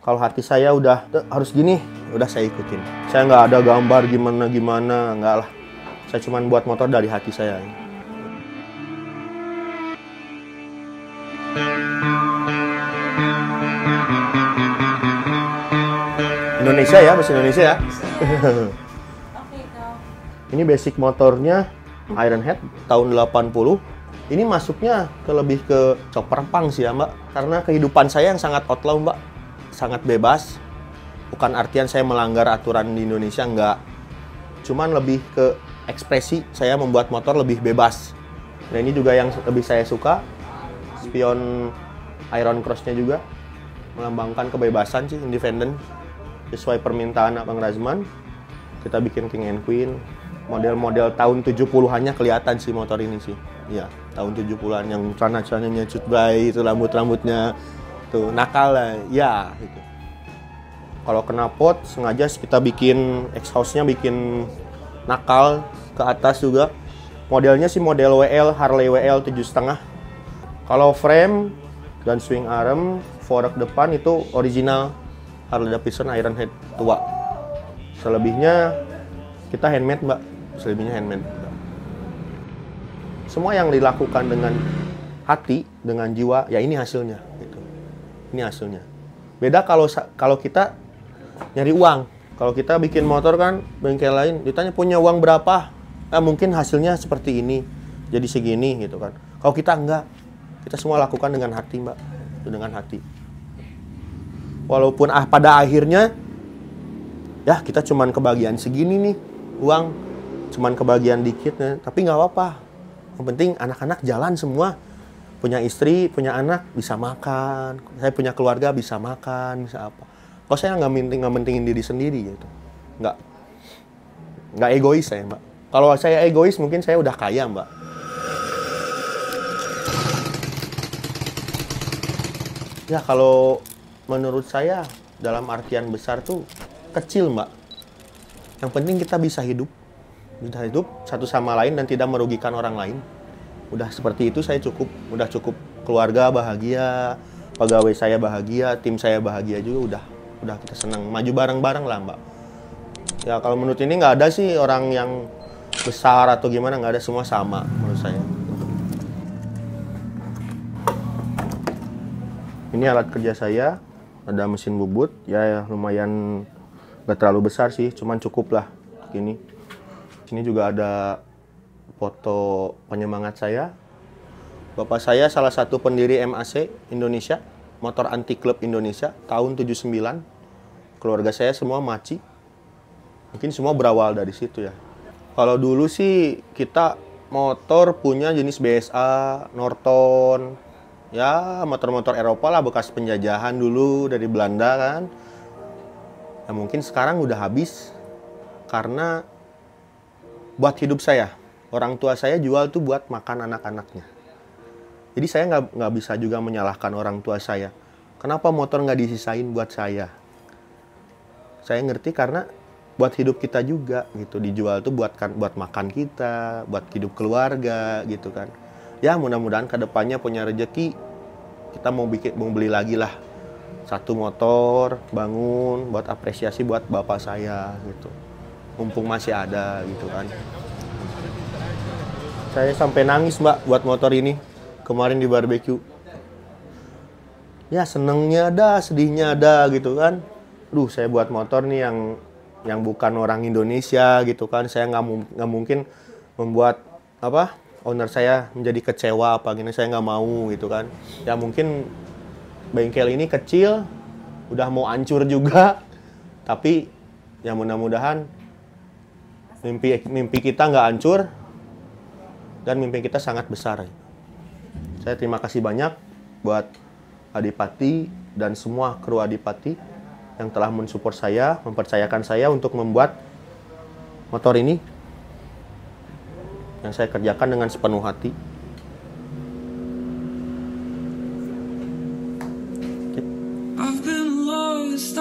Kalau hati saya udah harus gini, udah saya ikutin. Saya nggak ada gambar gimana-gimana, nggak lah. Saya cuma buat motor dari hati saya. Indonesia ya, bahasa Indonesia ya. Ini basic motornya Ironhead tahun 80. Ini masuknya lebih ke chopper punk sih ya, Mbak. Karena kehidupan saya yang sangat outlaw, Mbak. Sangat bebas. Bukan artian saya melanggar aturan di Indonesia, enggak. Cuman lebih ke ekspresi, saya membuat motor lebih bebas. Nah, ini juga yang lebih saya suka. Spion Iron Cross-nya juga melambangkan kebebasan sih, independent. Sesuai permintaan Abang Razman, kita bikin King and Queen. Model-model tahun 70-annya kelihatan sih motor ini sih. Iya, tahun 70-an yang celana-celananya cut bay, itu rambut-rambutnya tuh nakal lah. Ya, gitu. Kalau knalpot sengaja kita bikin exhaust-nya bikin nakal ke atas juga. Modelnya sih model WL, Harley WL 7,5. Kalau frame dan swing arm, fork depan itu original Harley Davidson Ironhead tua. Selebihnya kita handmade, Mbak. Selebihnya handmade. Semua yang dilakukan dengan hati, dengan jiwa, ya ini hasilnya. Gitu. Ini hasilnya. Beda kalau kita nyari uang. Kalau kita bikin motor kan, bengkel lain, ditanya punya uang berapa? Mungkin hasilnya seperti ini, jadi segini gitu kan. Kalau kita enggak, kita semua lakukan dengan hati, Mbak. Dengan hati. Walaupun pada akhirnya, ya kita cuman kebagian segini nih, uang. Cuman kebagian dikit, tapi nggak apa-apa. Yang penting anak-anak jalan semua. Punya istri, punya anak, bisa makan. Saya punya keluarga, bisa makan, bisa apa. Kalau saya nggak mentingin diri sendiri gitu. Nggak egois saya, Mbak. Kalau saya egois, mungkin saya udah kaya, Mbak. Ya, kalau menurut saya, dalam artian besar tuh kecil, Mbak. Yang penting kita bisa hidup. Bisa hidup satu sama lain dan tidak merugikan orang lain. Udah seperti itu saya cukup. Udah cukup keluarga bahagia, pegawai saya bahagia, tim saya bahagia juga udah kita senang. Maju bareng-bareng lah, Mbak. Ya kalau menurut ini nggak ada sih orang yang besar atau gimana, nggak ada, semua sama menurut saya. Ini alat kerja saya, ada mesin bubut, ya lumayan nggak terlalu besar sih, cuman cukup lah gini. Sini juga ada foto penyemangat saya. Bapak saya salah satu pendiri MAC Indonesia, Motor Anti Club Indonesia, tahun 79. Keluarga saya semua maci. Mungkin semua berawal dari situ ya. Kalau dulu sih kita motor punya jenis BSA, Norton, ya motor-motor Eropa lah, bekas penjajahan dulu dari Belanda kan. Ya mungkin sekarang udah habis karena buat hidup saya, orang tua saya jual tuh buat makan anak-anaknya. Jadi saya nggak bisa juga menyalahkan orang tua saya. Kenapa motor nggak disisain buat saya? Saya ngerti karena buat hidup kita juga gitu, dijual tuh buat makan kita, buat hidup keluarga gitu kan. Ya mudah-mudahan kedepannya punya rezeki, kita mau beli lagi lah satu motor, bangun buat apresiasi buat bapak saya gitu. Mumpung masih ada gitu kan. Saya sampai nangis, Mbak, buat motor ini kemarin di barbeque. Ya senengnya ada, sedihnya ada gitu kan. Saya buat motor nih yang bukan orang Indonesia gitu kan. Saya nggak mungkin membuat owner saya menjadi kecewa apa gini. Saya nggak mau gitu kan. Ya mungkin bengkel ini kecil, udah mau hancur juga. Tapi ya mudah-mudahan mimpi kita nggak hancur dan mimpi kita sangat besar. Saya terima kasih banyak buat Adipati dan semua kru Adipati yang telah mensupport saya, mempercayakan saya untuk membuat motor ini yang saya kerjakan dengan sepenuh hati. I've been lost.